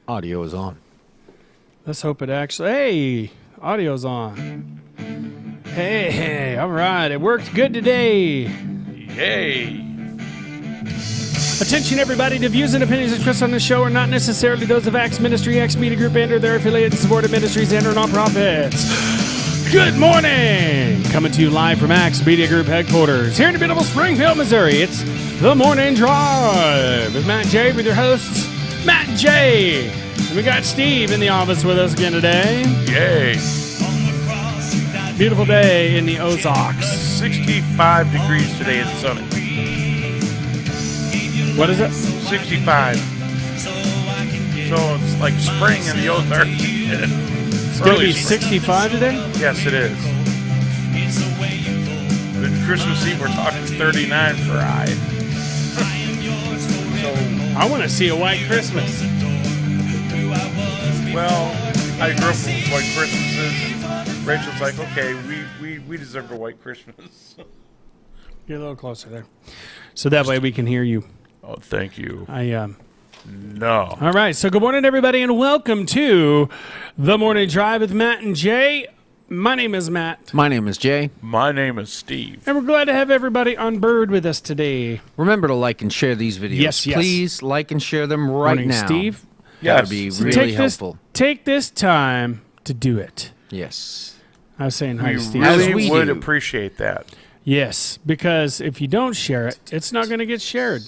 Audio is on. Let's hope it actually... Hey, audio's on. Hey, all right. It worked good today. Yay. Attention, everybody. The views and opinions expressed on this show are not necessarily those of Axe Ministry, Axe Media Group, and or their affiliated supported ministries and or nonprofits. Good morning. Coming to you live from Axe Media Group headquarters here in the beautiful Springfield, Missouri. It's The Morning Drive with Matt and Jay, with your hosts, Matt and Jay. And we got Steve in the office with us again today. Yay. Beautiful day in the Ozarks. 65 degrees today and sunny. What is it? 65. So it's like spring in the Ozarks. It's going to be 65 today? Yes, it is. But Christmas Eve, we're talking 39 for I. I want to see a white Christmas. Well, I grew up with white Christmases, and Rachel's like, okay, we deserve a white Christmas. Get a little closer there. So that way we can hear you. Oh, thank you. No. All right, so good morning, everybody, and welcome to The Morning Drive with Matt and Jay. My name is Matt. My name is Jay. My name is Steve. And we're glad to have everybody on board with us today. Remember to like and share these videos. Yes. Please like and share them right morning, now. Steve. That Yes. would be So really helpful. Take this time to do it. Yes. I was saying hi We to Steve. really As we would do. appreciate that. Yes, because if you don't share it, it's not going to get shared.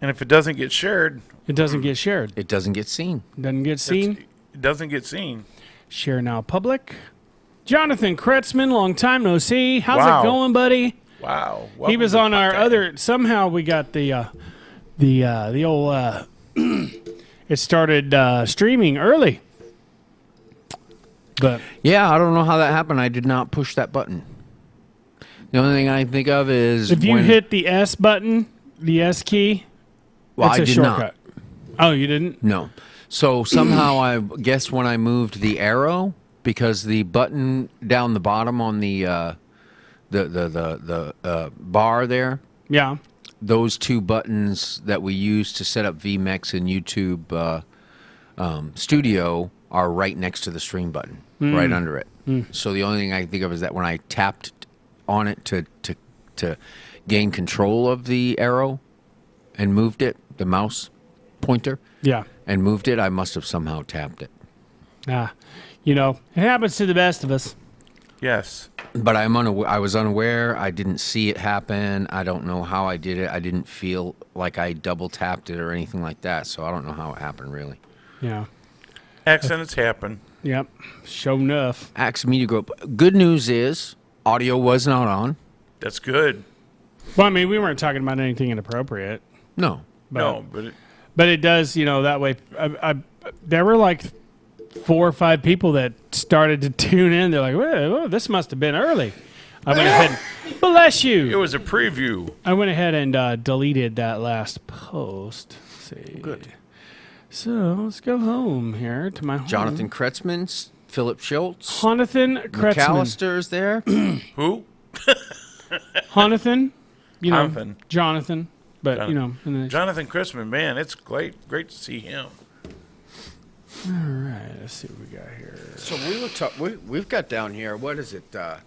And if it doesn't get shared, It doesn't get shared. It doesn't get seen. Doesn't get seen. it doesn't get seen. Share now public. Jonathan Kretzman, long time no see. How's Wow. it going, buddy? Wow. He was on our other. Somehow we got the old. It started streaming early, but Yeah, I don't know how that happened. I did not push that button. The only thing I think of is if you when, hit the S button, the S key, well, it's I a did shortcut. Oh, you didn't? No. So somehow I guess when I moved the arrow, because the button down the bottom on the bar there, Yeah. those two buttons that we use to set up VMix and YouTube Studio are right next to the stream button, right under it. So the only thing I can think of is that when I tapped on it to gain control of the arrow and moved it, the mouse pointer, Yeah. and moved it, I must have somehow tapped it. You know, it happens to the best of us. Yes. But I was unaware. I didn't see it happen. I don't know how I did it. I didn't feel like I double tapped it or anything like that. So I don't know how it happened, really. Yeah. Accidents happen. Yep. Sure enough. Axe Media Group. Good news is audio was not on. That's good. Well, I mean, we weren't talking about anything inappropriate. No. But But it does, that way. There were like 4 or 5 people that started to tune in. They're like, whoa, this must have been early. I went ahead and, bless it you. was a preview. I went ahead and deleted that last post. Let's see. Good. So let's go home here to my home. Jonathan Kretzman, Philip Schultz, Jonathan Kretzman. McAllister's there. Who? Jonathan. Jonathan. Jonathan. But, Jonathan. and then, Jonathan Christman, man, it's great to see him. all right, let's see what we got here. So we've got down here, what is it? The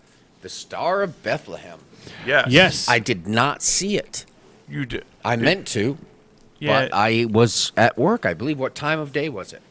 Star of Bethlehem. Yes. Yes. I did not see it. You did. I meant to, Yeah. but I was at work, I believe. What time of day was it?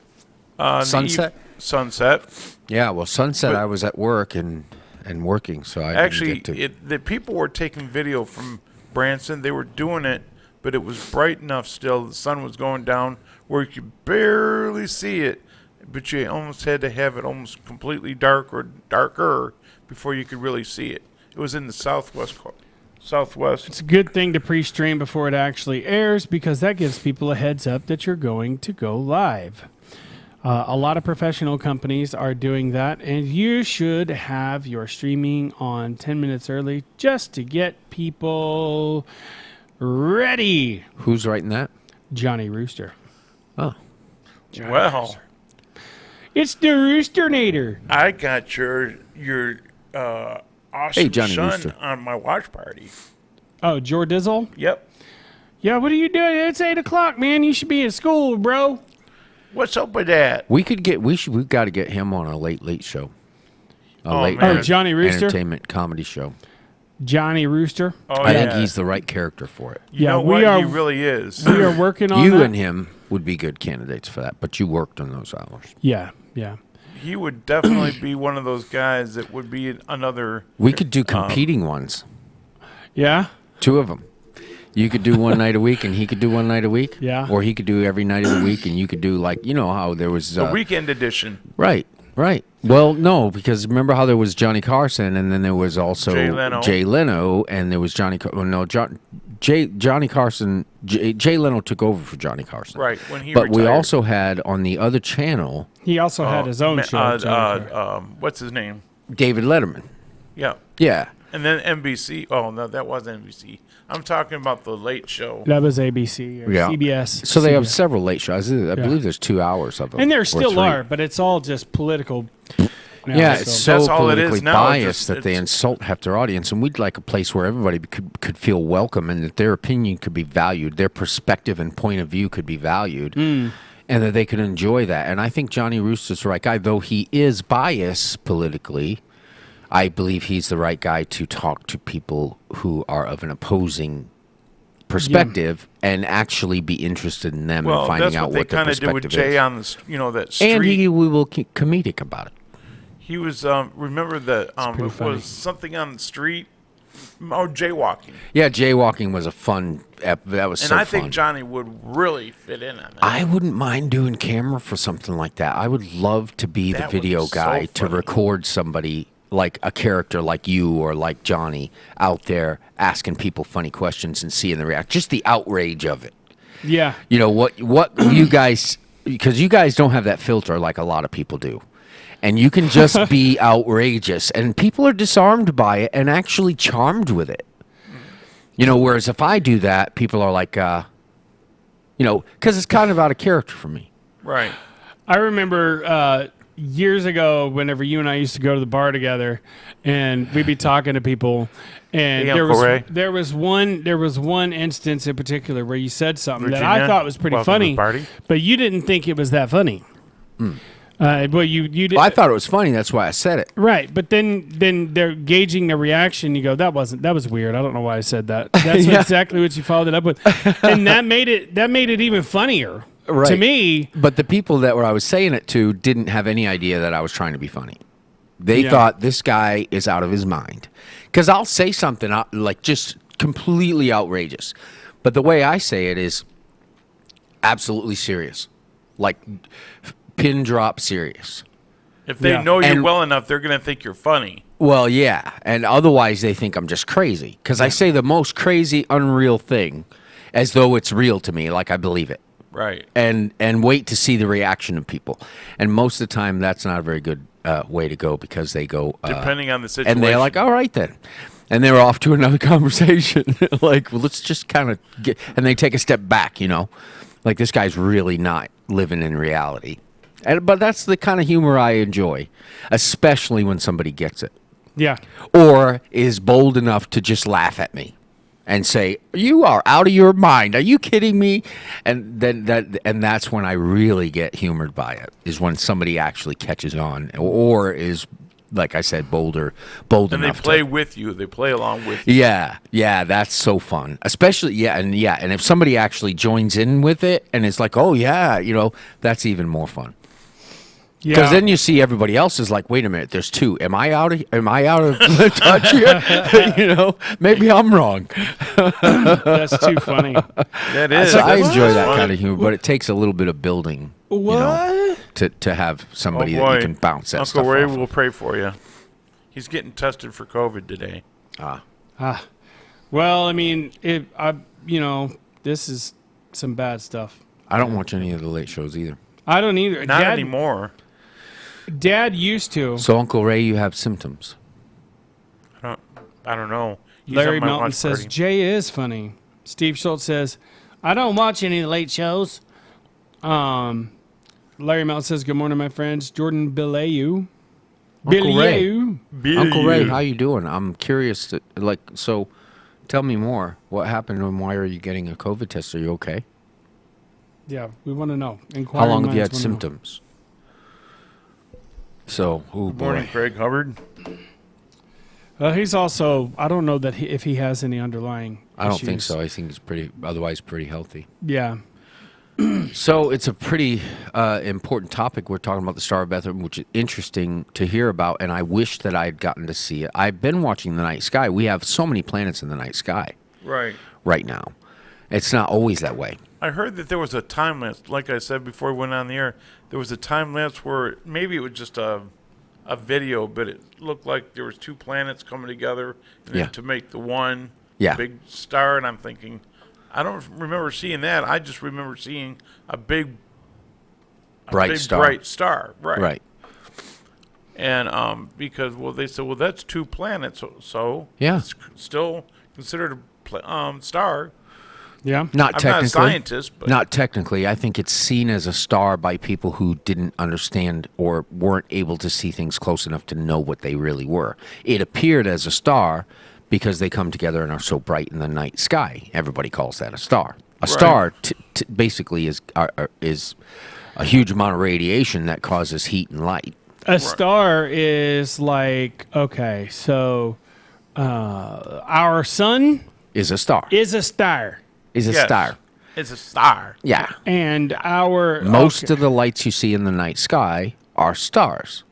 Sunset? Sunset. Yeah, well, sunset, But- I was at work and working, so I Actually, didn't get to. the people were taking video from Branson. They were doing it, but it was bright enough still. The sun was going down where you could barely see it, but you almost had to have it almost completely dark or darker before you could really see it. It was in the southwest. It's a good thing to pre-stream before it actually airs because that gives people a heads up that you're going to go live. A lot of professional companies are doing that, and you should have your streaming on 10 minutes early just to get people ready. Who's writing that? Johnny Rooster. Oh. Well, It's the Roosternator. I got your awesome Hey, Johnny son Rooster. on my watch party. Oh, Jordizzle? Yep. Yeah, what are you doing? It's 8 o'clock, man. You should be in school, bro. What's up with that? We've got to get him on a late show. Johnny Rooster? Entertainment comedy show. Johnny Rooster. Oh, I think he's the right character for it. You know what? He really is. We are working on You that. and him would be good candidates for that, but you worked on those hours. Yeah. He would definitely be one of those guys that would be another. We could do competing ones. Yeah? 2 of them. You could do one night a week, and he could do one night a week. Yeah. Or he could do every night of the week, and you could do how there was The weekend edition. Right. Well, no, because remember how there was Johnny Carson, and then there was also Jay Leno, and there was Johnny Carson. Jay Leno took over for Johnny Carson. Right when he. But retired. we also had on the other channel. He also had his own show. What's his name? David Letterman. Yeah. Yeah. And then NBC. Oh no, that wasn't NBC. I'm talking about the Late Show. That was ABC or CBS. So they have several late shows. I believe there's 2 hours of them. And there still are, but it's all just political. Yeah, it's so That's all it politically is now. biased that they insult half their audience, and we'd like a place where everybody could feel welcome and that their opinion could be valued, their perspective and point of view could be valued, and that they could enjoy that. And I think Johnny Rooster's the right guy, though he is biased politically. I believe he's the right guy to talk to people who are of an opposing perspective and actually be interested in them and finding out what their perspective is. Well, that's what they kind of did with Jay on that street. And he will be comedic about it. He was, remember that it was something on the street? Oh, jaywalking. Yeah, jaywalking was a fun, that was so fun. And I think Johnny would really fit in on that. I wouldn't mind doing camera for something like that. I would love to be the video guy to record somebody like a character like you or like Johnny out there asking people funny questions and seeing the reaction. Just the outrage of it. Yeah. You know, what you guys, because you guys don't have that filter like a lot of people do. And you can just be outrageous. And people are disarmed by it and actually charmed with it. You know, whereas if I do that, people are like, because it's kind of out of character for me. Right. I remember years ago, whenever you and I used to go to the bar together, and we'd be talking to people, and there was one instance in particular where you said something that I thought was pretty funny, but you didn't think it was that funny. Well, you did. Well, I thought it was funny. That's why I said it. Right, but then they're gauging the reaction. You go, that was weird. I don't know why I said that. That's exactly what you followed it up with, and that made it even funnier. Right. To me. But the people that I was saying it to didn't have any idea that I was trying to be funny. They thought this guy is out of his mind. Because I'll say something like just completely outrageous. But the way I say it is absolutely serious. Like pin drop serious. If they know you well enough, they're going to think you're funny. Well, yeah. And otherwise they think I'm just crazy. Because I say the most crazy, unreal thing as though it's real to me, like I believe it. Right. And wait to see the reaction of people. And most of the time, that's not a very good way to go because they go... depending on the situation. And they're like, all right then. And they're off to another conversation. Like, well, let's just kind of get... And they take a step back, you know. Like, this guy's really not living in reality. But that's the kind of humor I enjoy. Especially when somebody gets it. Yeah. Or is bold enough to just laugh at me. And say, you are out of your mind. Are you kidding me? And then that's when I really get humored by it, is when somebody actually catches on or is, like I said, bold enough. And they play with you. They play along with you. Yeah, that's so fun. Especially, and if somebody actually joins in with it and it's like, oh, yeah, that's even more fun. Because then you see everybody else is like, wait a minute, there's 2. Am I out of touch here? Maybe I'm wrong. That's too funny. That is. I enjoy that kind of humor, but it takes a little bit of building. To have somebody that you can bounce that stuff Uncle Ray off will pray for you. He's getting tested for COVID today. Well, I mean, this is some bad stuff. I don't watch any of the late shows either. I don't either. Not anymore. Dad used to. So, Uncle Ray, you have symptoms. I don't know. Larry Melton says, Jay is funny. Steve Schultz says, I don't watch any of the late shows. Larry Melton says, good morning, my friends. Jordan Bilyeu. Uncle Ray, how you doing? I'm curious. So tell me more. What happened and why are you getting a COVID test? Are you okay? Yeah, we want to know. How Inquiring long have you minds had wanna know. symptoms? So, oh Good morning, boy. Craig Hubbard. He's also, I don't know that if he has any underlying I don't think issues. so. I think he's otherwise pretty healthy. Yeah. So it's a pretty important topic. We're talking about the Star of Bethlehem, which is interesting to hear about, and I wish that I had gotten to see it. I've been watching the night sky. We have so many planets in the night sky right now. It's not always that way. I heard that there was a time lapse. Like I said before we went on the air, there was a time lapse where maybe it was just a video, but it looked like there was two planets coming together to make the one big star. And I'm thinking, I don't remember seeing that. I just remember seeing a big bright star. Right. And because they said, well, that's two planets, so it's still considered a star. Yeah. Not I'm technically. not a scientist, but Not technically. I think it's seen as a star by people who didn't understand or weren't able to see things close enough to know what they really were. It appeared as a star because they come together and are so bright in the night sky. Everybody calls that a star. A star basically is a huge amount of radiation that causes heat and light. A star is like, okay, so our sun Is a star. is a star. Is a Yes. star. It's a star. Yeah. And our... Most of the lights you see in the night sky are stars.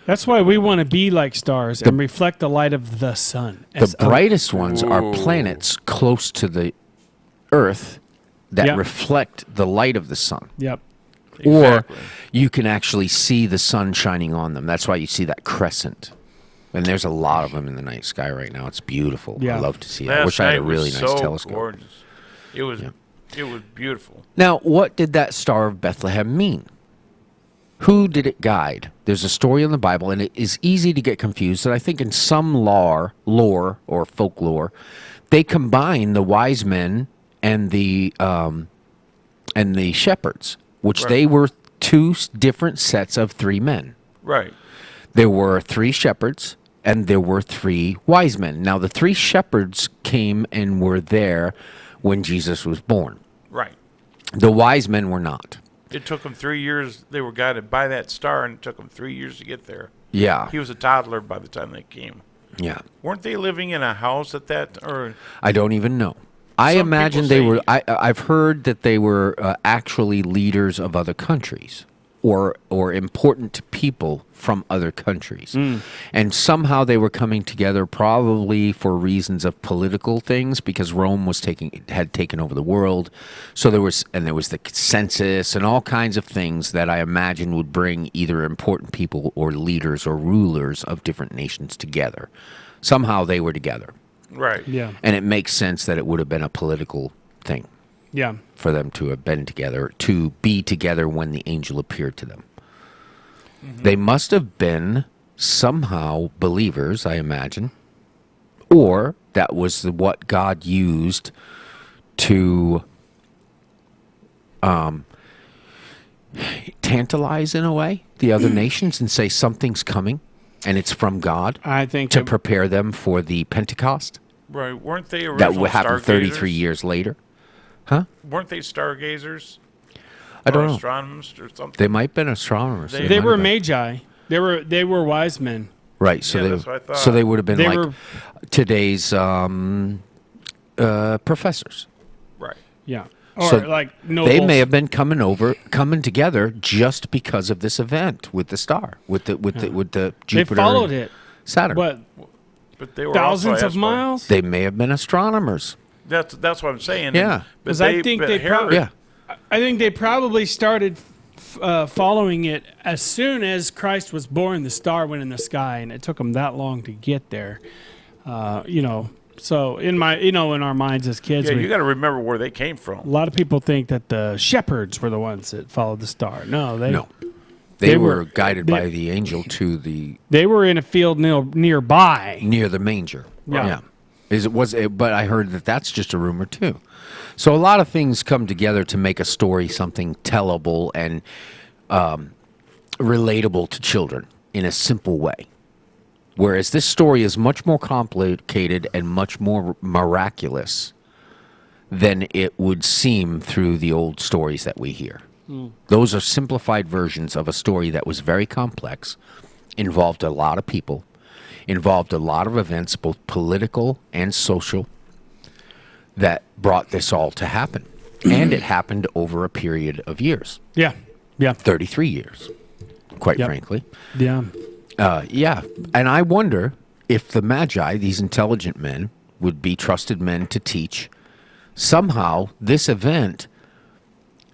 That's why we want to be like stars and reflect the light of the sun. The brightest ones are planets close to the Earth that reflect the light of the sun. Yep. Or you can actually see the sun shining on them. That's why you see that crescent. And there's a lot of them in the night sky right now. It's beautiful. Yeah. I love to see it. Last I wish I had a night was really nice so telescope. Gorgeous. It was beautiful. Now, what did that Star of Bethlehem mean? Who did it guide? There's a story in the Bible, and it is easy to get confused. And I think in some lore or folklore, they combine the wise men and the shepherds, which they were two different sets of three men. Right. There were three shepherds and there were three wise men. Now, the three shepherds came and were there when Jesus was born. Right. The wise men were not. It took them 3 years. They were guided by that star, and it took them 3 years to get there. Yeah. He was a toddler by the time they came. Yeah. Weren't they living in a house at that? Or I don't even know. I Some imagine people they say- were. I've heard that they were actually leaders of other countries, or important people from other countries, and somehow they were coming together, probably for reasons of political things, because Rome had taken over the world. So there was the census and all kinds of things that I imagine would bring either important people or leaders or rulers of different nations together. Somehow they were together. right. Yeah. And it makes sense that it would have been a political thing Yeah. for them to have been together, to be together when the angel appeared to them. They must have been somehow believers, I imagine, or that was what God used to tantalize, in a way, the other nations and say something's coming and it's from God I think to prepare them for the Pentecost. Right. Weren't they original That would happen 33 stargazers? years later. Weren't they stargazers? I don't or know. astronomers or something? They might have been astronomers. They they might were have been. magi. They were wise men. Right. So Yeah, that's what I thought. so they would have been They like were- today's professors. Right. Yeah. Or So like nobles. They may have been coming together just because of this event with the star, with the They Jupiter. followed and it. Saturn. What, But they were thousands also of miles? They may have been astronomers. That's what I'm saying. Yeah. But 'Cause I think they Herod- probably- Yeah. I think they probably started following it as soon as Christ was born. The star went in the sky, and it took them that long to get there. So in our minds as kids, Yeah, you got to remember where they came a from. lot of people think that the shepherds were the ones that followed the star. No, they They were- were guided they- by the angel to the they were in a field nearby. near the manger. Yeah. But I heard that that's just a rumor too. So a lot of things come together to make a story something tellable and relatable to children in a simple way. Whereas this story is much more complicated and much more miraculous than it would seem through the old stories that we hear. Those are simplified versions of a story that was very complex, involved a lot of people, involved a lot of events, both political and social, that brought this all to happen. And it happened over a period of years. Yeah. Yeah. 33 years, quite Yep. frankly. Yeah. Yeah. And I wonder if the Magi, these intelligent men, would be trusted men to teach. Somehow, this event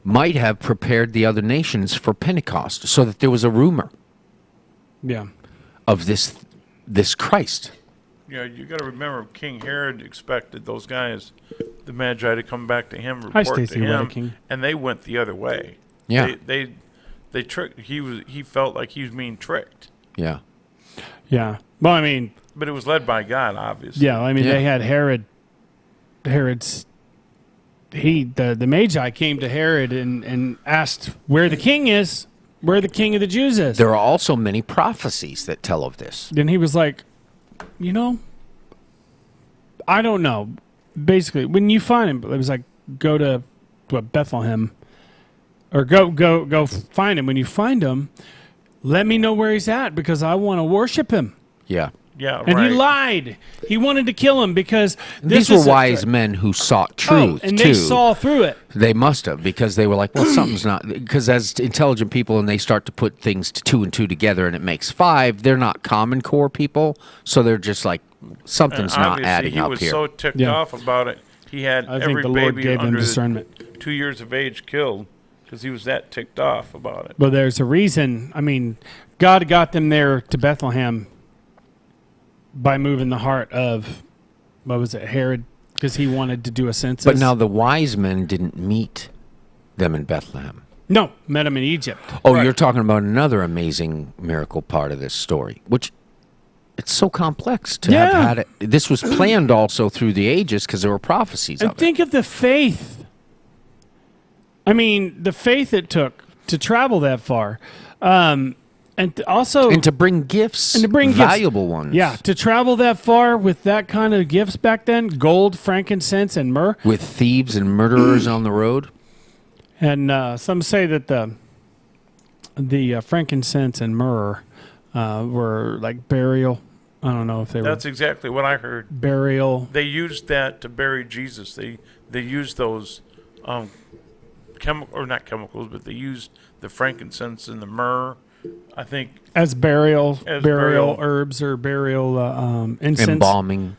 might have prepared the other nations for Pentecost, so that there was a rumor Yeah. of this Christ. Yeah, you got to remember, King Herod expected those guys, the Magi, to come back to him, Hi, report to Stacey him, King. and they went the other way. Yeah. They tricked. He felt like he was being tricked, Yeah. Yeah. Well, I mean, but it was led by God, obviously. yeah. I mean, Yeah. they had Herod's. The Magi came to Herod and asked where the king is, where the king of the Jews is. There are also many prophecies that tell of this. Then he was like, I don't know. Basically, when you find him, it was like, go to Bethlehem, or go find him. When you find him, let me know where he's at, because I want to worship him. Yeah. Yeah, And right. he lied. He wanted to kill him because These were wise men who sought truth, and too. they saw through it. They must have, because they were like, well, something's not... Because as intelligent people, and they start to put things to 2 and 2 together, and it makes 5, they're not Common Core people, so they're just like, something's not Obviously, adding he up was here. so ticked Yeah. off about it. He had I think every the Lord baby gave him under discernment. 2 years of age killed because he was that ticked off about it. But there's a reason. I mean, God got them there to Bethlehem by moving the heart of, what was it, Herod, because he wanted to do a census. But now the wise men didn't meet them in Bethlehem. No, met him in Egypt. Oh, Right. you're talking about another amazing miracle part of this story, which it's so complex to have Yeah. had it. This was planned also through the ages because there were prophecies And of it. think of the faith. I mean, the faith it took to travel that far. Also, And to bring gifts, And to bring gifts. valuable ones. yeah, to travel that far with that kind of gifts back then, gold, frankincense, and myrrh. With thieves and murderers on the road. And some say that the frankincense and myrrh were like burial. I don't know if they That's exactly what I heard. were burial. They used that to bury Jesus. They used those not chemicals, but they used the frankincense and the myrrh. I think As burial burial. herbs or burial incense. Embalming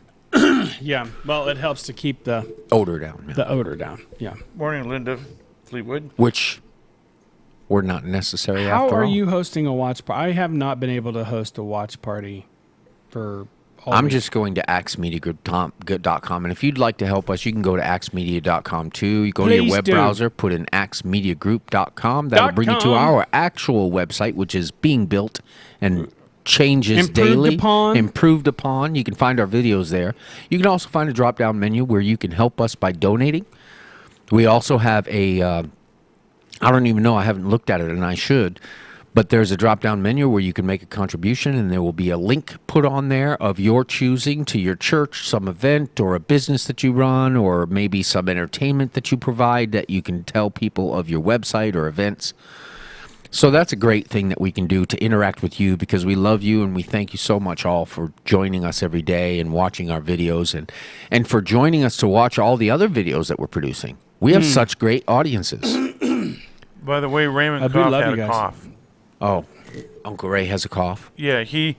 Yeah, well, it helps to keep the odor down. Yeah. odor down. Yeah. morning, Linda Fleetwood. Which were not necessary How after are all. you hosting a watch party? I have not been able to host a watch party for all I'm week. just going to axmediagroup.com, and if you'd like to help us, you can go to axmedia.com too. You go to your Please web do. browser, put in axmediagroup.com. That'll bring you to .com. our actual website, which is being built and changes Improved daily. upon. Improved upon. You can find our videos there. You can also find a drop-down menu where you can help us by donating. We also have a, I don't even know, I haven't looked at it, and I should, but there's a drop-down menu where you can make a contribution, and there will be a link put on there of your choosing to your church, some event, or a business that you run, or maybe some entertainment that you provide that you can tell people of your website or events. So that's a great thing that we can do to interact with you, because we love you, and we thank you so much all for joining us every day and watching our videos, and for joining us to watch all the other videos that we're producing. We have such great audiences. By the way, Raymond I do Koff love had you a guys. cough. Oh, Uncle Ray has a cough. Yeah, he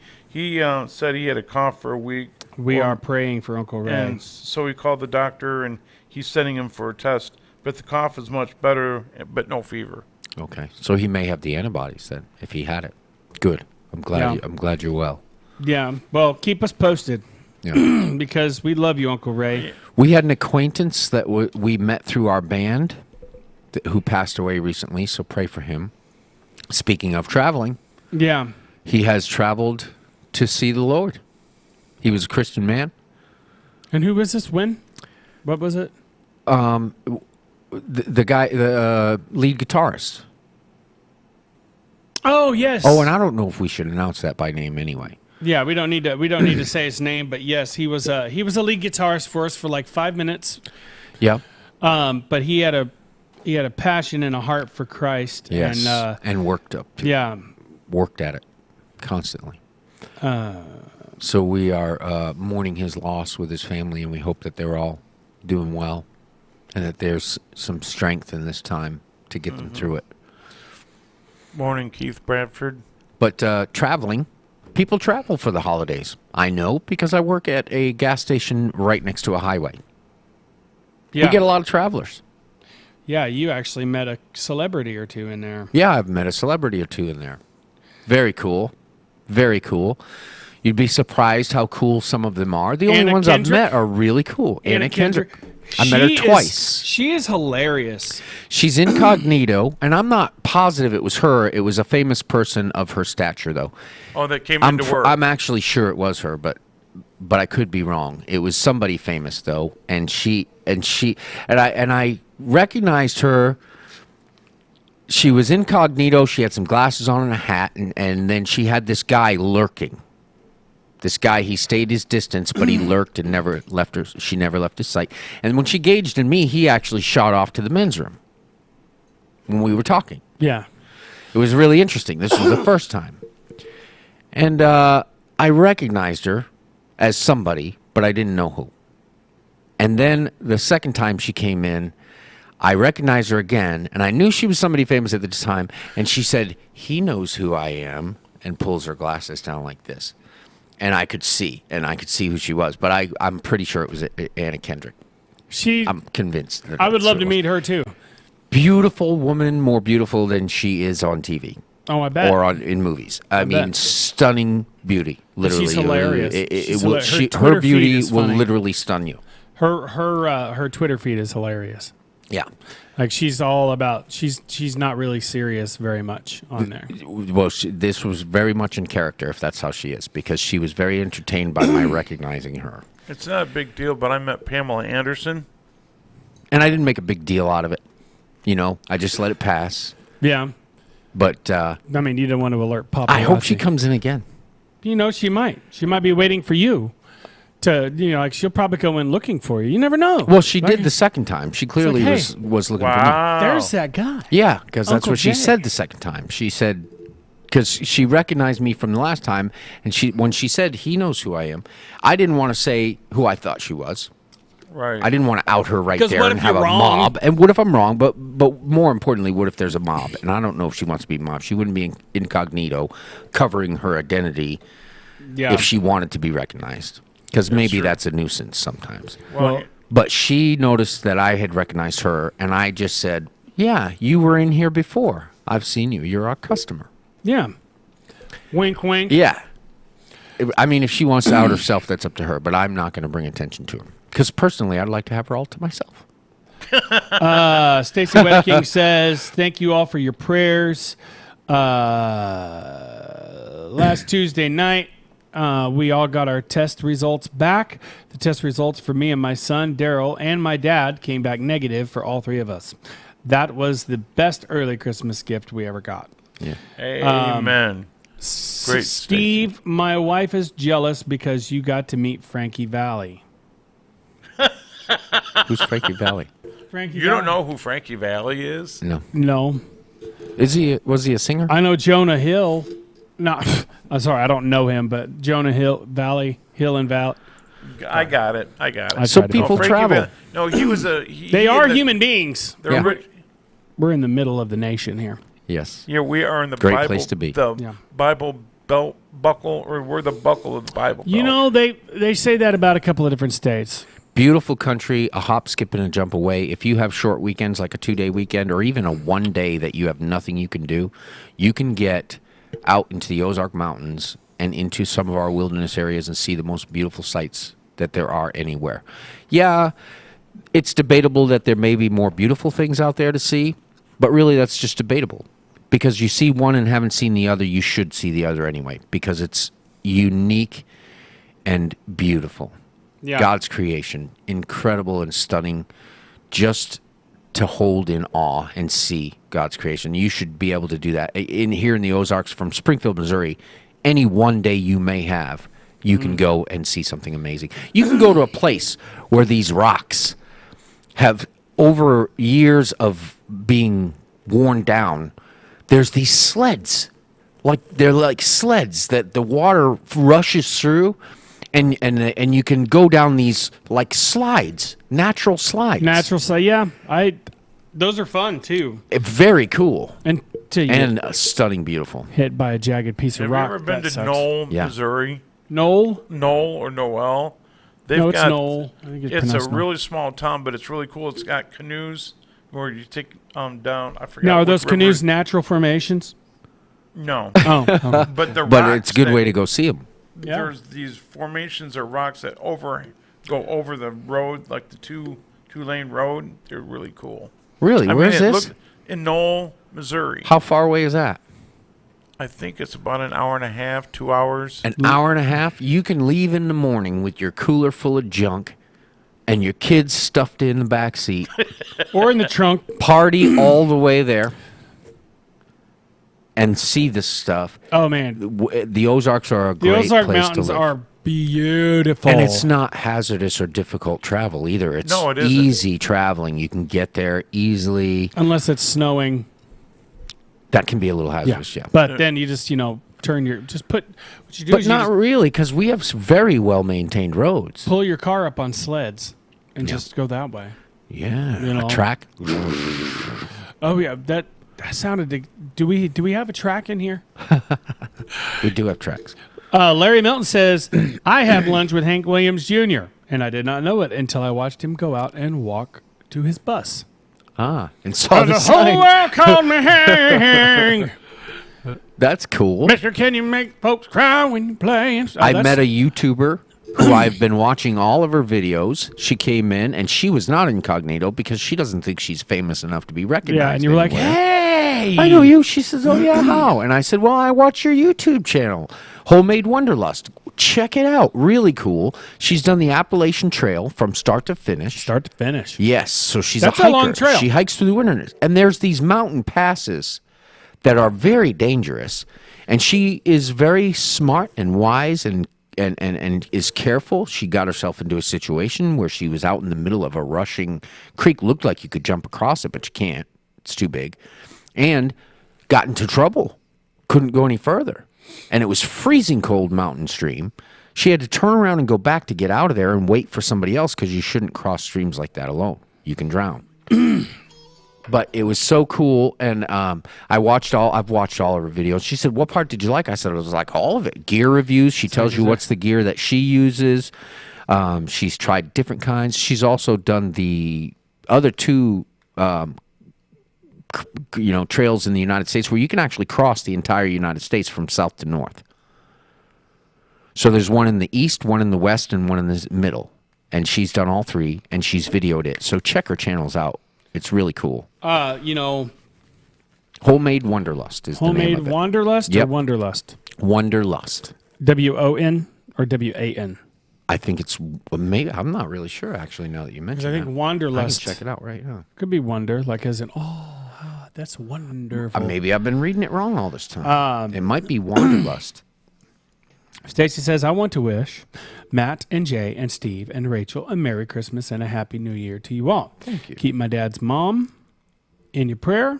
said he had a cough for a week. We are praying for Uncle Ray. And so he called the doctor, and he's sending him for a test. But the cough is much better, but no fever. Okay, so he may have the antibodies then, if he had it. Good. I'm glad. Yeah. I'm glad you're well. Yeah, well, keep us posted Yeah. because we love you, Uncle Ray. We had an acquaintance that we met through our band who passed away recently, so pray for him. Speaking of traveling, Yeah. he has traveled to see the Lord. He was a Christian man. And who was this? When? What was it? The guy, the lead guitarist. Oh, yes. Oh, and I don't know if we should announce that by name anyway. Yeah, we don't need to say his name, but yes, he was a lead guitarist for us for like 5 minutes. Yeah. But he had a passion and a heart for Christ. Yes, and worked at it constantly. So we are mourning his loss with his family, and we hope that they're all doing well, and that there's some strength in this time to get them through it. Morning, Keith Bradford. But traveling, people travel for the holidays. I know because I work at a gas station right next to a highway. Yeah. We get a lot of travelers. Yeah, you actually met a celebrity or two in there. Yeah, I've met a celebrity or two in there. Very cool. Very cool. You'd be surprised how cool some of them are. The only Anna ones Kendrick? I've met are really cool. Anna Kendrick. I met She her twice. She is hilarious. She's incognito, and I'm not positive it was her. It was a famous person of her stature, though. Oh, that came into work. I'm actually sure it was her, but I could be wrong. It was somebody famous, though, and I recognized her. She was incognito. She had some glasses on and a hat, and then she had this guy lurking. This guy, he stayed his distance, but he lurked and never left her. She never left his sight. And when she gauged in me, he actually shot off to the men's room when we were talking. Yeah. It was really interesting. This was the first time. And I recognized her as somebody, but I didn't know who. And then the second time she came in, I recognized her again, and I knew she was somebody famous at the time, and she said, "He knows who I am," and pulls her glasses down like this. And I could see who she was, but I'm pretty sure it was Anna Kendrick. I'm convinced. I would love to meet her, too. Beautiful woman, more beautiful than she is on TV. Oh, I bet. Or in movies. I mean, bet. Stunning beauty, literally. She's hilarious. Her beauty will literally stun you. Her Twitter feed is hilarious. Yeah. Like she's all about she's not really serious very much on there. Well, this was very much in character, if that's how she is, because she was very entertained by my recognizing her. It's not a big deal, but I met Pamela Anderson. And I didn't make a big deal out of it. You know, I just let it pass. Yeah. But I mean, you don't want to alert paparazzi. I hope she comes in again. You know, she might. She might be waiting for you. Like she'll probably go in looking for you. You never know. Well, she did the second time. She clearly was looking for me. There's that guy. Yeah, because that's Uncle what she Jay. said the second time. She said, because she recognized me from the last time, and when she said he knows who I am, I didn't want to say who I thought she was. Right. I didn't want to out her right Because there what and if have you're a wrong? mob. And what if I'm wrong? But more importantly, what if there's a mob? And I don't know if she wants to be a mob. She wouldn't be incognito, covering her identity if she wanted to be recognized. Because maybe that's a nuisance sometimes. Well, But she noticed that I had recognized her, and I just said, "Yeah, you were in here before. I've seen you. You're our customer." Yeah. Wink, wink. Yeah. I mean, if she wants to out herself, that's up to her. But I'm not going to bring attention to her. Because personally, I'd like to have her all to myself. Stacy Wedking says, "Thank you all for your prayers. Last Tuesday night, we all got our test results back. The test results for me and my son, Daryl, and my dad came back negative for all three of us. That was the best early Christmas gift we ever got." Yeah. amen. Great, Steve, my wife is jealous because you got to meet Frankie Valli. Who's Frankie Valli? Frankie You don't know who Frankie Valli is? No. No. Was he a singer? I know Jonah Hill. No, I'm sorry, I don't know him, but Jonah Hill and Val. I got it. So tried to- people Frankie travel. Valli- No, he was a. They are human beings. They're Yeah. We're in the middle of the nation here. Yes. Yeah, we are in the Great Bible. place to be. The Yeah. Bible belt buckle, or we're the buckle of the Bible. You belt. know, they say that about a couple of different states. Beautiful country, a hop, skip, and a jump away. If you have short weekends like a 2-day weekend or even a 1 day that you have nothing you can do, you can get out into the Ozark Mountains and into some of our wilderness areas and see the most beautiful sights that there are anywhere. Yeah, it's debatable that there may be more beautiful things out there to see, but really that's just debatable. Because you see one and haven't seen the other, you should see the other anyway, because it's unique and beautiful. Yeah. God's creation, incredible and stunning, just to hold in awe and see God's creation. You should be able to do that. Here in the Ozarks from Springfield, Missouri, any 1 day you may have, you can go and see something amazing. You can go to a place where these rocks have over years of being worn down, there's these sleds. They're like sleds that the water rushes through, and you can go down these like slides, natural slides. Yeah. Those are fun too. Very cool And stunning, beautiful. hit by a jagged piece of Have rock. you ever been that to sucks. Knoll, Yeah. Missouri? Knoll? Knoll or Noel? They've No, it's got, Knoll. I think It's a pronounced Knoll. really small town, but it's really cool. It's got canoes where you take down. I forgot. Now, are which those river. canoes natural formations? No, Oh, oh. but the But rocks it's a good that- way to go see them. Yeah. There's these formations or rocks that go over the road, like the two-lane road. They're really cool. Really? Where's this? In Knoll, Missouri. How far away is that? I think it's about an hour and a half, 2 hours. An hour and a half? You can leave in the morning with your cooler full of junk and your kids stuffed in the back seat. Or in the trunk. Party all the way there and see this stuff. Oh, man. The Ozarks are a The great Ozark place Mountains to live. are beautiful. And it's not hazardous or difficult travel either. It's No, it isn't. easy traveling. You can get there easily. Unless it's snowing. That can be a little hazardous, yeah. But then you just, just put, what you do But is you not just really, because we have very well-maintained roads. pull your car up on sleds and just go that way. Yeah, You know. a track. Oh, yeah. That sounded, do we have a track in here? We do have tracks. Larry Milton says, I had lunch with Hank Williams Jr., and I did not know it until I watched him go out and walk to his bus. And saw the The whole sign. world called me Hank. That's cool. Mister, can you make folks cry when you play? I met a YouTuber who I've been watching all of her videos. She came in, and she was not incognito because she doesn't think she's famous enough to be recognized. Yeah, and you were like, anywhere. hey. I know you. She says, oh, yeah, how? And I said, well, I watch your YouTube channel, Homemade Wonderlust. Check it out. Really cool. She's done the Appalachian Trail from start to finish. Start to finish. Yes, so she's That's a a hiker. long trail. She hikes through the wilderness. And there's these mountain passes that are very dangerous. And she is very smart and wise and is careful. She got herself into a situation where she was out in the middle of a rushing creek. Looked like you could jump across it, but you can't. It's too big. And got into trouble. Couldn't go any further. And it was freezing cold mountain stream. She had to turn around and go back to get out of there and wait for somebody else because you shouldn't cross streams like that alone. You can drown. But it was so cool, and I've watched all of her videos. She said, "What part did you like?" I said, "It was like all of it. Gear reviews. She tells you what's the gear that she uses. She's tried different kinds. She's also done the other two, trails in the United States where you can actually cross the entire United States from south to north. So there's one in the east, one in the west, and one in the middle. And she's done all three, and she's videoed it. So check her channels out. It's really cool. Homemade Wonderlust is the name Homemade of it. Wanderlust Yep. or Wonderlust? Wonderlust. WON or WAN? I think it's maybe. I'm not really sure actually. Now that you mention I it, think I can Wanderlust check it out right now. could be wonder, like as in, that's wonderful. Maybe I've been reading it wrong all this time. It might be Wanderlust. Stacy says, I want to wish Matt and Jay and Steve and Rachel a Merry Christmas and a Happy New Year to you all. Thank you. Keep my dad's mom in your prayer,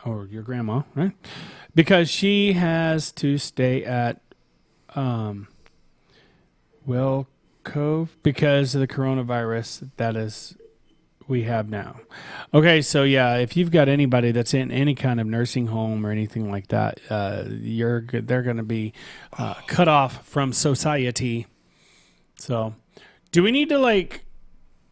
or your grandma, right? Because she has to stay at Will Cove because of the coronavirus that is we have now. Okay, so yeah, if you've got anybody that's in any kind of nursing home or anything like that, they're going to be cut off from society. So, do we need to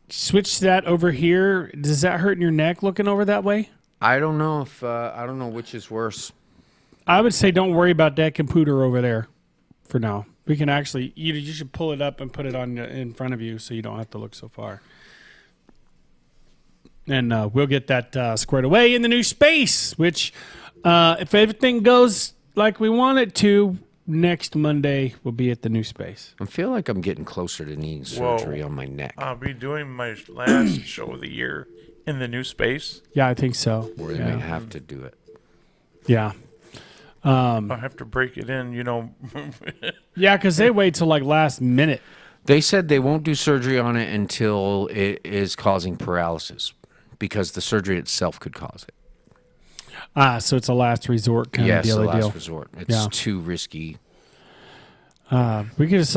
switch that over here? Does that hurt in your neck looking over that way? I don't know if I don't know which is worse. I would say don't worry about that computer over there for now. We can actually you should pull it up and put it on in front of you so you don't have to look so far. And we'll get that squared away in the new space, which, if everything goes like we want it to, next Monday we'll be at the new space. I feel like I'm getting closer to needing surgery on my neck. I'll be doing my last show of the year in the new space. Yeah, I think so. Where they may have to do it. Yeah. I'll have to break it in, Yeah, because they wait till last minute. They said they won't do surgery on it until it is causing paralysis. because the surgery itself could cause it. So it's a last resort kind of deal. Yes, the last resort. It's too risky. We could just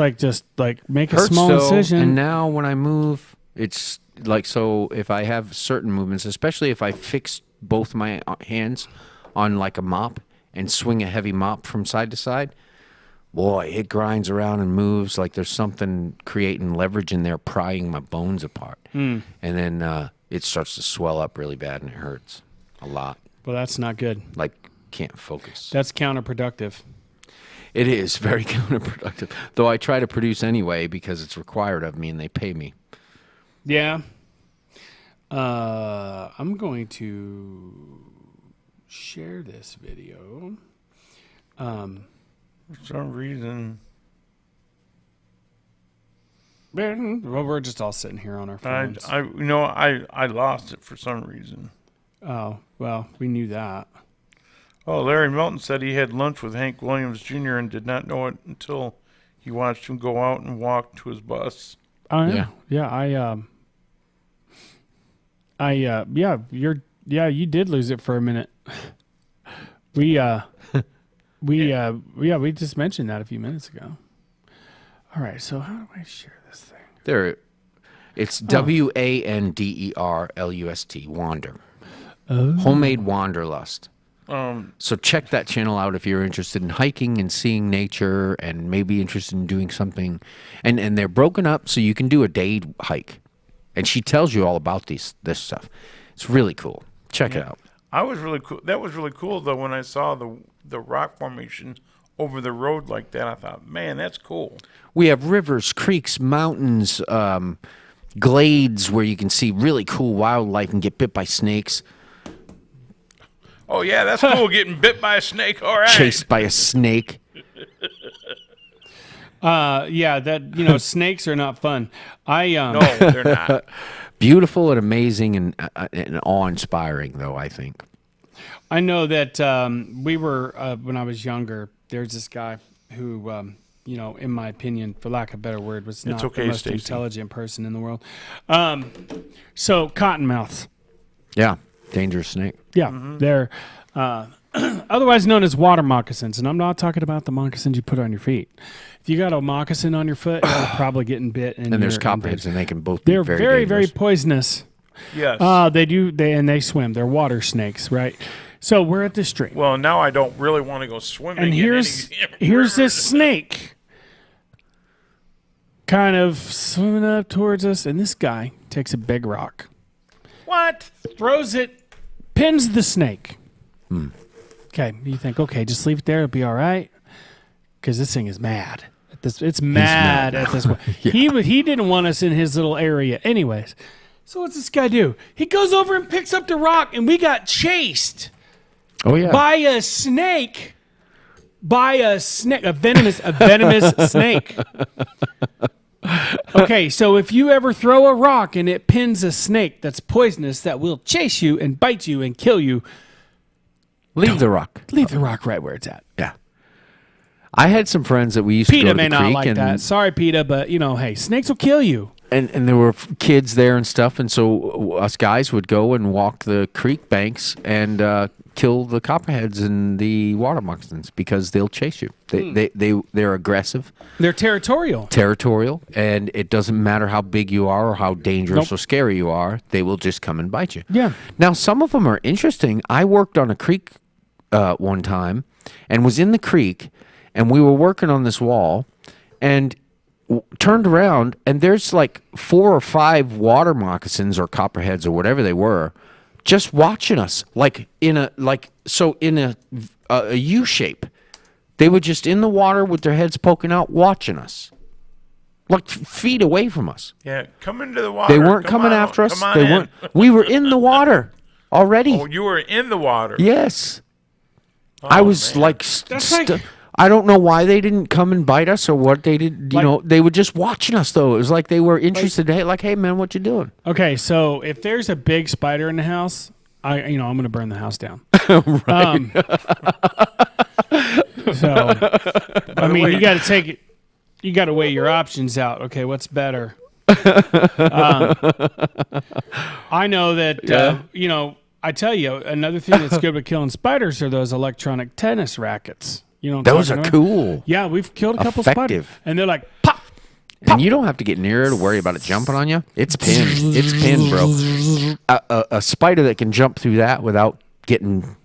make a Hurts, small though, incision. and now when I move, it's like, so if I have certain movements, especially if I fix both my hands on like a mop and swing a heavy mop from side to side, boy, it grinds around and moves like there's something creating leverage in there, prying my bones apart. And then it starts to swell up really bad and it hurts a lot. Well, that's not good. Like, can't focus. That's counterproductive. It is very counterproductive, though I try to produce anyway because it's required of me and they pay me. Yeah. I'm going to share this video. For some reason, well, we're just all sitting here on our phones. I lost it for some reason. Oh, well, we knew that. Oh, Larry Melton said he had lunch with Hank Williams Jr. and did not know it until he watched him go out and walk to his bus. Oh, yeah. You did lose it for a minute. We just mentioned that a few minutes ago. All right, so how do I share this thing? There, it's WANDERLUST, Wander. Homemade Wanderlust. So check that channel out if you're interested in hiking and seeing nature and maybe interested in doing something. And they're broken up so you can do a day hike. And she tells you all about this stuff. It's really cool. Check it out. I was really cool. That was really cool though when I saw the rock formation over the road like that. I thought, man, that's cool. We have rivers, creeks, mountains, glades where you can see really cool wildlife and get bit by snakes. Oh, yeah, that's cool, getting bit by a snake. All right. Chased by a snake. Snakes are not fun. No, they're not. Beautiful and amazing and awe-inspiring, though, I think. I know that we were, when I was younger, there's this guy who, in my opinion, for lack of a better word, was not the most intelligent person in the world. So, cottonmouths. Yeah. Dangerous snake. Yeah, they're otherwise known as water moccasins, and I'm not talking about the moccasins you put on your feet. If you got a moccasin on your foot, you're probably getting bit. And there's copperheads, and they can both be they're very very poisonous. Yes. They swim. They're water snakes, right? So we're at the stream. Well, now I don't really want to go swimming. And here's this snake, kind of swimming up towards us, and this guy takes a big rock. What? Throws it. Pins the snake. Okay, you think, okay, just leave it there. It'll be all right. Because this thing is mad. It's mad at this point. Yeah. He didn't want us in his little area. Anyways, so what's this guy do? He goes over and picks up the rock, and we got chased. Oh yeah. By a snake. A venomous snake. Okay, so if you ever throw a rock and it pins a snake that's poisonous that will chase you and bite you and kill you, leave the rock. Leave the rock right where it's at. Yeah. I had some friends that we used to go to the creek. PETA may not like that. Sorry, PETA, but, hey, snakes will kill you. And there were kids there and stuff, and so us guys would go and walk the creek banks and kill the copperheads and the water moccasins because they'll chase you. They're aggressive. They're territorial. And it doesn't matter how big you are or how dangerous or scary you are. They will just come and bite you. Yeah. Now, some of them are interesting. I worked on a creek one time and was in the creek, and we were working on this wall, and turned around, and there's like 4 or 5 water moccasins or copperheads or whatever they were just watching us, in a U shape. They were just in the water with their heads poking out watching us, like feet away from us. Yeah, come into the water. They weren't coming after us. They weren't. We were in the water already. Oh, you were in the water. Yes. Oh, I was man. I don't know why they didn't come and bite us or what they did. They were just watching us, though. It was like they were interested. Hey, man, what you doing? Okay, so if there's a big spider in the house, I'm going to burn the house down. Right. You got to take it. You got to weigh your options out. Okay, what's better? I know that, I tell you, another thing that's good with killing spiders are those electronic tennis rackets. You know what I'm Those talking are about? cool. Yeah, we've killed a couple spiders. Effective. And they're like, pop! And you don't have to get near it to worry about it jumping on you. It's pinned. It's pinned, bro. A spider that can jump through that without getting,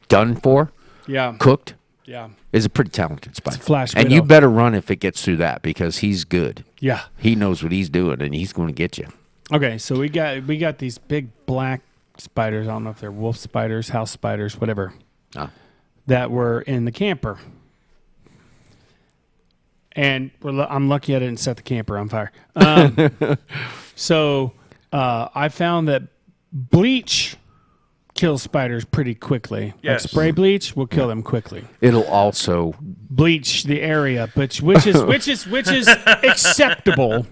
done for, Yeah. cooked, Yeah. is a pretty talented spider. Flash and widow. you better run if it gets through that because he's good. Yeah. He knows what he's doing, and he's going to get you. Okay, so we got these big black spiders. I don't know if they're wolf spiders, house spiders, whatever, that were in the camper. And I'm lucky I didn't set the camper on fire. So I found that bleach kills spiders pretty quickly. Yes. Like spray bleach will kill them quickly. It'll also Bleach the area, which is acceptable.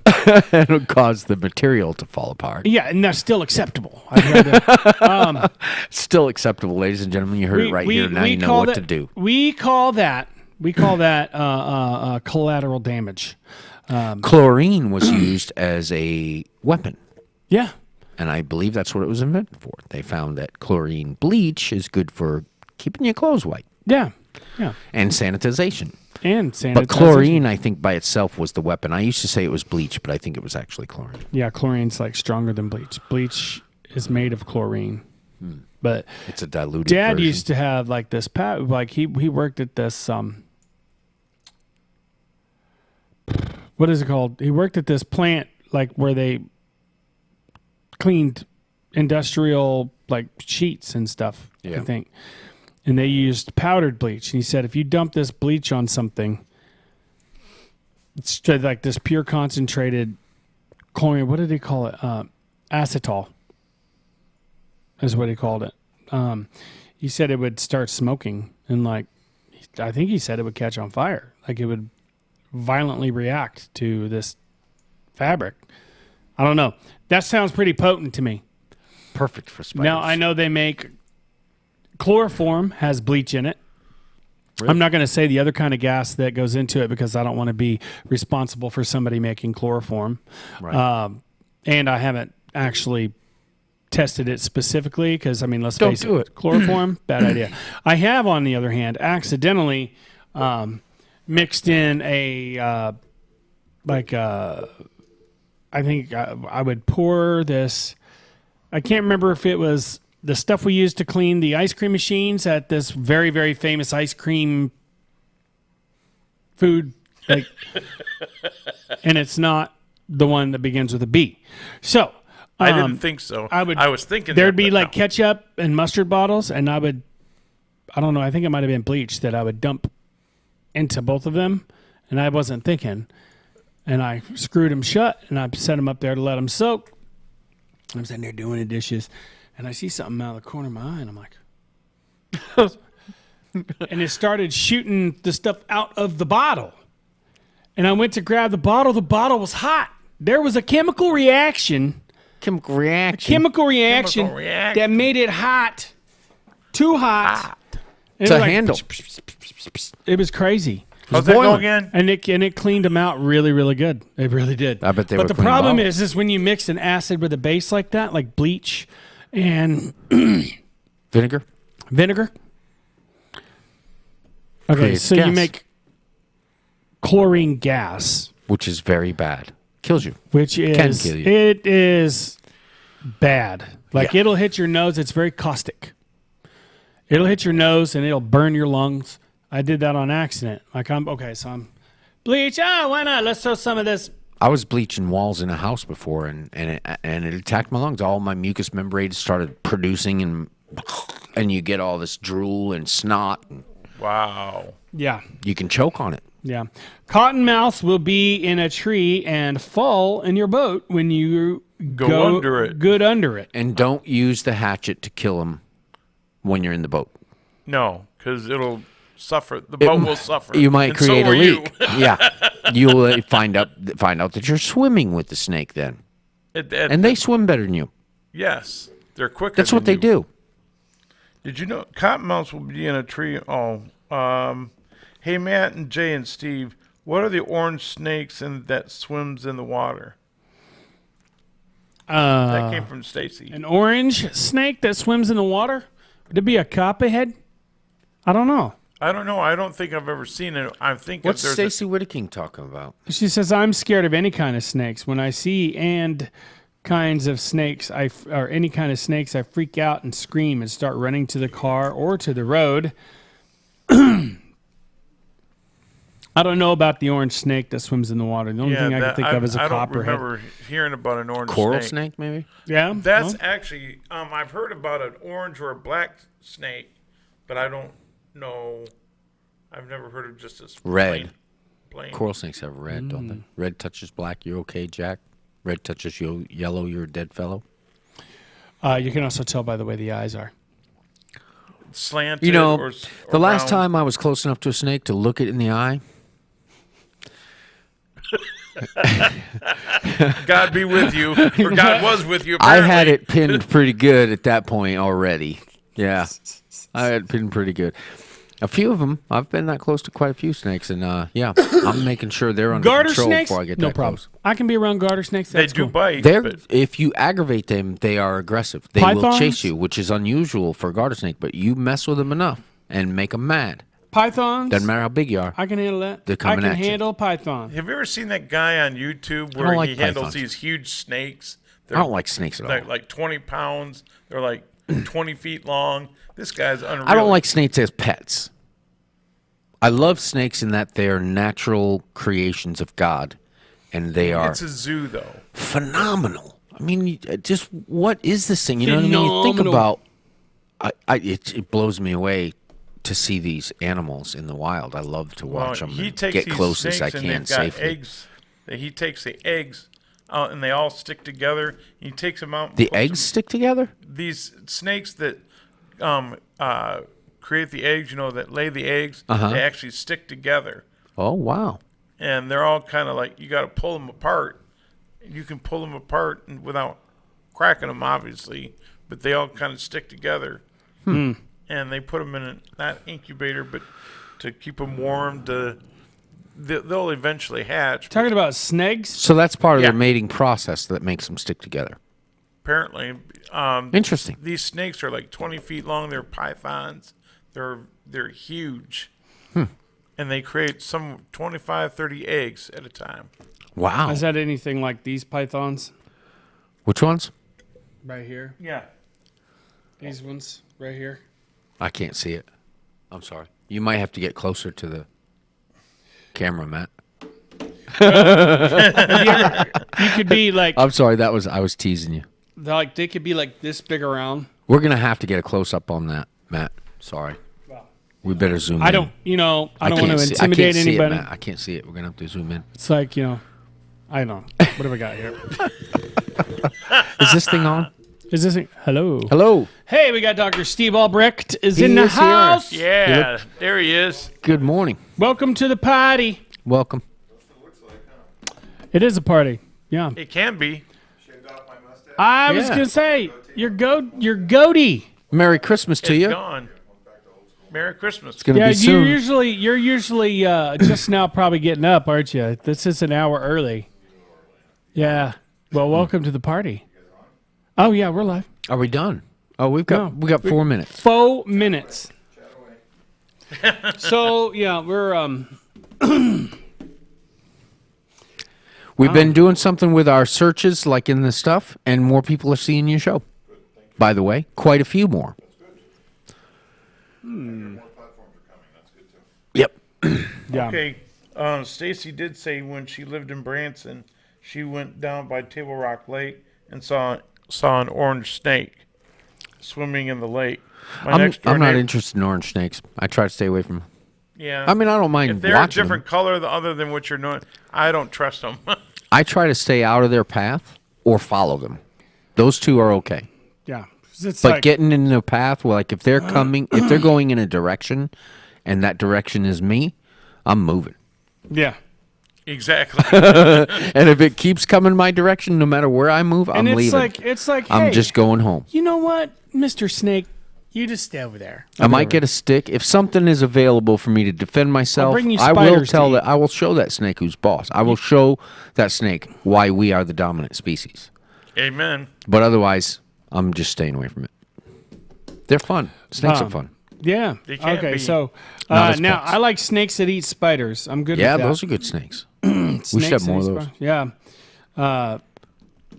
it'll cause the material to fall apart. Yeah, and that's still acceptable. I'd rather, Still acceptable, ladies and gentlemen. You heard it right here. Now you know what to do. We call that collateral damage. Chlorine was used as a weapon. Yeah. And I believe that's what it was invented for. They found that chlorine bleach is good for keeping your chlothes white. Yeah. Yeah. And sanitization. And sanitization. But chlorine, I think, by itself was the weapon. I used to say it was bleach, but I think it was actually chlorine. Yeah, chlorine's like stronger than bleach. Bleach is made of chlorine. But it's a diluted Dad version. used to have like this like he worked at this what is it called? He worked at this plant like where they cleaned industrial like sheets and stuff, I think. And they used powdered bleach. And he said if you dump this bleach on something, it's like this pure concentrated chlorine. What did he call it? Acetal is what he called it. He said it would start smoking and like, I think he said it would catch on fire. Like it would violently react to this fabric. I don't know. That sounds pretty potent to me. Perfect for spiders. Now, I know they make chloroform has bleach in it. Really? I'm not going to say the other kind of gas that goes into it because I don't want to be responsible for somebody making chloroform. Right. And I haven't actually tested it specifically because, I mean, let's face do it. Chloroform, bad idea. I have, on the other hand, accidentally mixed in I think I would pour this. I can't remember if it was the stuff we used to clean the ice cream machines at this very, very famous ice cream food. Like, and it's not the one that begins with a B. So I didn't think so. I was thinking there'd that, be but like no. ketchup and mustard bottles, and I don't know, I think it might have been bleach that I would dump into both of them, and I wasn't thinking. And I screwed them shut, and I set them up there to let them soak. I'm sitting there doing the dishes, and I see something out of the corner of my eye, and I'm like, and it started shooting the stuff out of the bottle. And I went to grab the bottle. The bottle was hot. There was a chemical reaction. Chemical reaction. Chemical reaction that made it hot. Too hot. And To it was handle. It was crazy. How's that go again? And it cleaned them out really, really good. It really did. I bet they But were the clean problem bottles. is when you mix an acid with a base like that, like bleach and Vinegar? vinegar. Okay, Creates so you gas. make chlorine gas, Which is very bad. Kills you. which Can is kill you. it is bad. Like Yeah. it'll hit your nose. It's very caustic. It'll hit your nose and it'll burn your lungs. I did that on accident. Like I'm bleach. Why not? Let's throw some of this. I was bleaching walls in a house before, and it attacked my lungs. All my mucous membranes started producing, and you get all this drool and snot. And Wow. Yeah. you can choke on it. Yeah. Cottonmouths will be in a tree and fall in your boat when you Go under it. Good under it. And don't use the hatchet to kill them when you're in the boat. No, because it'll suffer. The boat will suffer. You might And so create a will you. leak. Yeah, you'll find out that you're swimming with the snake then, and they swim better than you. Yes, they're quicker. That's what than they you. do. Did you know cottonmouths will be in a tree? Hey, Matt and Jay and Steve, What are the orange snakes that swims in the water? That came from Stacy. An orange snake that swims in the water? Would it be a copperhead? I don't know. I don't know. I don't think I've ever seen it. I think What's there's Stacey Whittaking talking about? She says, I'm scared of any kind of snakes. When I see kinds of snakes, or any kind of snakes, I freak out and scream and start running to the car or to the road. I don't know about the orange snake that swims in the water. The only thing I can think of is a copperhead. I don't remember hearing about an orange Coral snake, maybe? Yeah, That's actually, I've heard about an orange or a black snake, but I don't know. I've never heard of just this Red. plain. Coral snakes have red, don't they? Red touches black, you're okay, Jack. Red touches yellow, you're a dead fellow. You can also tell by the way the eyes are. Slanted. You know, or the last round. time I was close enough to a snake to look it in the eye, God be with you, or God was with you. I Apparently. had it pinned pretty good at that point already. Yeah, I had it pinned pretty good. A few of them, I've been that close to quite a few snakes, and yeah, I'm making sure they're under Garter control snakes? before I get No that problem. close. I can be around garter snakes. They That's do cool. bite. They're, but if you aggravate them, they are aggressive. They will Pythons? chase you, which is unusual for a garter snake, but you mess with them enough and make them mad. Pythons? Doesn't matter how big you are. I can handle that. They're coming I can at you. handle python. have you ever seen that guy on YouTube I don't where like he handles pythons. these huge snakes? I don't like snakes at They're all. like 20 pounds. They're like 20 feet long. This guy's unreal. I don't like snakes as pets. I love snakes in that they're natural creations of God, and they are It's a zoo, though. phenomenal. I mean, just what is this thing? You know what I mean? You think Phenomenal. about, it blows me away to see these animals in the wild. I love to watch them He and takes get these close as I snakes and can they've got safely. eggs. He takes the eggs out and they all stick together. He takes them out. And The puts eggs stick together? these snakes that create the eggs, that lay the eggs, Uh-huh. they actually stick together. Oh, wow. And they're all kind of like, you got to pull them apart. You can pull them apart without cracking them, obviously, but they all kind of stick together. And they put them in not incubator, but to keep them warm. They'll eventually hatch. Talking about snakes? So that's part of Yeah. their mating process that makes them stick together. Apparently, Interesting. these snakes are like 20 feet long. They're pythons. They're huge. And they create some 25, 30 eggs at a time. Wow. Is that anything like these pythons? Which ones? Right here. Yeah. These ones right here. I can't see it. I'm sorry. You might have to get closer to the camera, Matt. You could be like, I'm sorry. I was teasing you. they could be like this big around. We're going to have to get a close up on that, Matt. Sorry. We better zoom in. I don't want to can't see- intimidate I can't see anybody. it, Matt. I can't see it. We're going to have to zoom in. It's like, I don't know. What have I got here? Is this thing on? Is this hello? Hello. Hey, we got Dr. Steve Albrecht is He in the is here. house. Yeah. There he is. Good morning. Welcome to the party. Welcome. It is a party. Yeah. It can be. I was Yeah. going to say, your goatee. Merry Christmas to It's you. gone. Merry Christmas. It's going to Yeah, be soon. you're usually just now probably getting up, aren't you? This is an hour early. Yeah. Well, welcome to the party. Oh yeah, we're live. Are we done? Oh, we got 4 minutes. 4 minutes. So yeah, we're We've been doing something with our searches, like in the stuff, and more people are seeing your show. By the way, quite a few more. Yep. yeah. Okay. Stacy did say when she lived in Branson, she went down by Table Rock Lake and saw an orange snake swimming in the lake. I'm not neighbor- interested in orange snakes. I try to stay away from them. Yeah. I mean, I don't mind if they're a watching different them. color other than what you're doing, I don't trust them. I try to stay out of their path or follow them. Those two are okay. Yeah. It's But like, getting in the path, like if they're going in a direction, and that direction is me, I'm moving. yeah. Exactly. And if it keeps coming my direction, no matter where I move, I'm And leaving. it's like, I'm hey, just going home. you know what, Mr. Snake? You just stay over there. I might get a stick if something is available for me to defend myself. bring you I will spiders tell to that. I will show that snake who's boss. I will show that snake why we are the dominant species. Amen. But otherwise, I'm just staying away from it. They're fun. Snakes are fun. Yeah. They can't Okay. be- So Not as now pets. I like snakes that eat spiders. I'm good. Yeah, with that. those are good snakes. Snakes we should have that more of eat those. spiders. Yeah.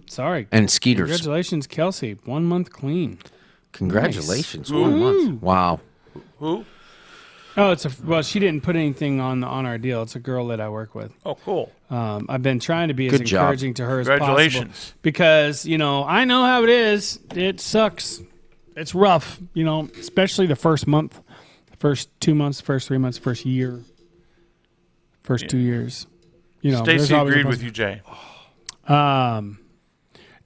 Sorry. And skeeters. Congratulations, Kelsey. 1 month clean. Congratulations. Nice. 1 month. Wow. Who? Oh, she didn't put anything on our deal. It's a girl that I work with. Oh, cool. I've been trying to be Good as job. encouraging to her as possible. Congratulations. Because, I know how it is. It sucks. It's rough, especially the first month, first 2 months, first 3 months, first year, first 2 years. Stacy agreed with you, Jay.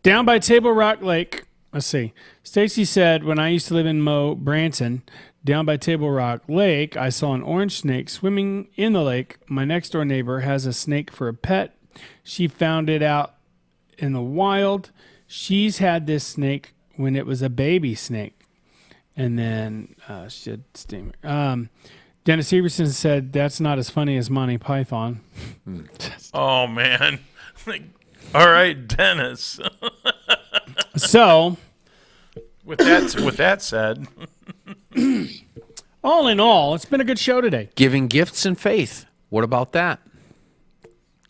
Down by Table Rock Lake, let's see. Stacy said, when I used to live in Branson, down by Table Rock Lake, I saw an orange snake swimming in the lake. My next door neighbor has a snake for a pet. She found it out in the wild. She's had this snake when it was a baby snake. And then, Dennis Everson said, that's not as funny as Monty Python. Oh, man. All right, Dennis. So, With that said, all in all, it's been a good show today. Giving gifts and faith. What about that?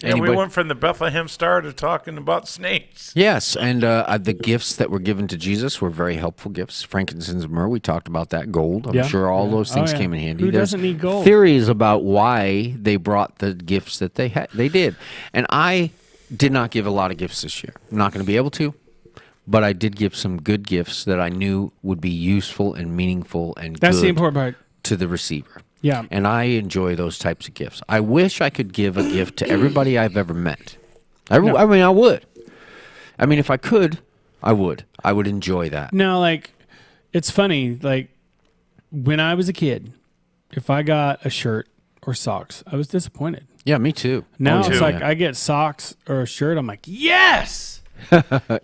yeah, we went from the Bethlehem Star to talking about snakes. Yes, and the gifts that were given to Jesus were very helpful gifts. Frankincense and myrrh, we talked about that. Gold, I'm Yeah. sure all those things Oh, yeah. came in handy. Who There's doesn't need gold? theories about why they brought the gifts that they had. They did, and I did not give a lot of gifts this year. I'm not going to be able to, but I did give some good gifts that I knew would be useful and meaningful and That's good the important part. to the receiver. Yeah. And I enjoy those types of gifts. I wish I could give a gift to everybody I've ever met. I mean, I would. I mean, if I could, I would. I would enjoy that. Now, it's funny, when I was a kid, if I got a shirt or socks, I was disappointed. Yeah, me too. Now Oh, it's yeah. like I get socks or a shirt, I'm like, yes! Yes! Oh,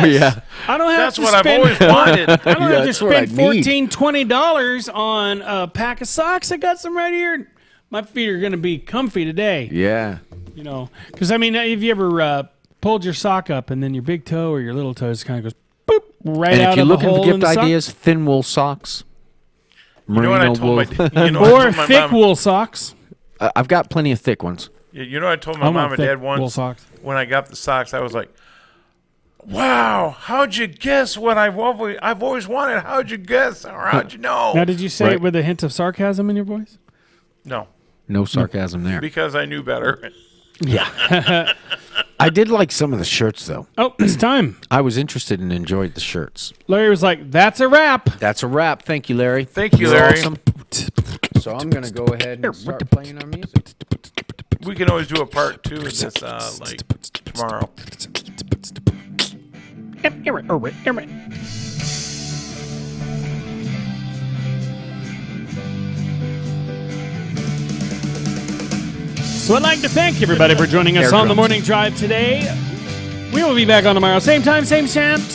yeah. I don't have That's to what spend, I've always wanted. I don't have to That's what I spend need. $14, $20 on a pack of socks. I got some right here. My feet are going to be comfy today. Yeah. Because, have you ever pulled your sock up and then your big toe or your little toe just kind of goes boop right And out if you're of the looking hole for in gift the sock? ideas, thin wool socks. You know what I Merino told wool. Or thick wool socks. I've got plenty of thick ones. You know what I told my I want mom and thick dad wool once socks. when I got the socks? I was like, wow, how'd you guess what I've always wanted? How'd you guess? Or how'd you know? Now, did you say Right. it with a hint of sarcasm in your voice? No, No sarcasm there. because I knew better. Yeah. I did like some of the shirts, though. Oh, it's time. I was interested and enjoyed the shirts. Larry was like, that's a wrap. That's a wrap. Thank you, Larry. Thank you, You're Larry. awesome. So I'm going to go ahead and start playing our music. We can always do a part 2 of this, tomorrow. So I'd like to thank everybody for joining us Air on the drums. morning drive today. We will be back on tomorrow. Same time, same channel.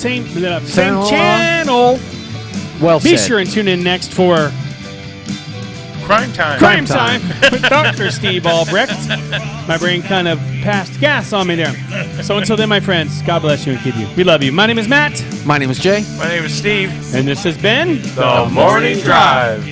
Well Be said. sure and tune in next for Crime time. Crime Time with Dr. Steve Albrecht. My brain kind of passed gas on me there. So until then, my friends, God bless you and keep you. We love you. My name is Matt, My name is Jay. My name is Steve. and this has been The Morning Drive.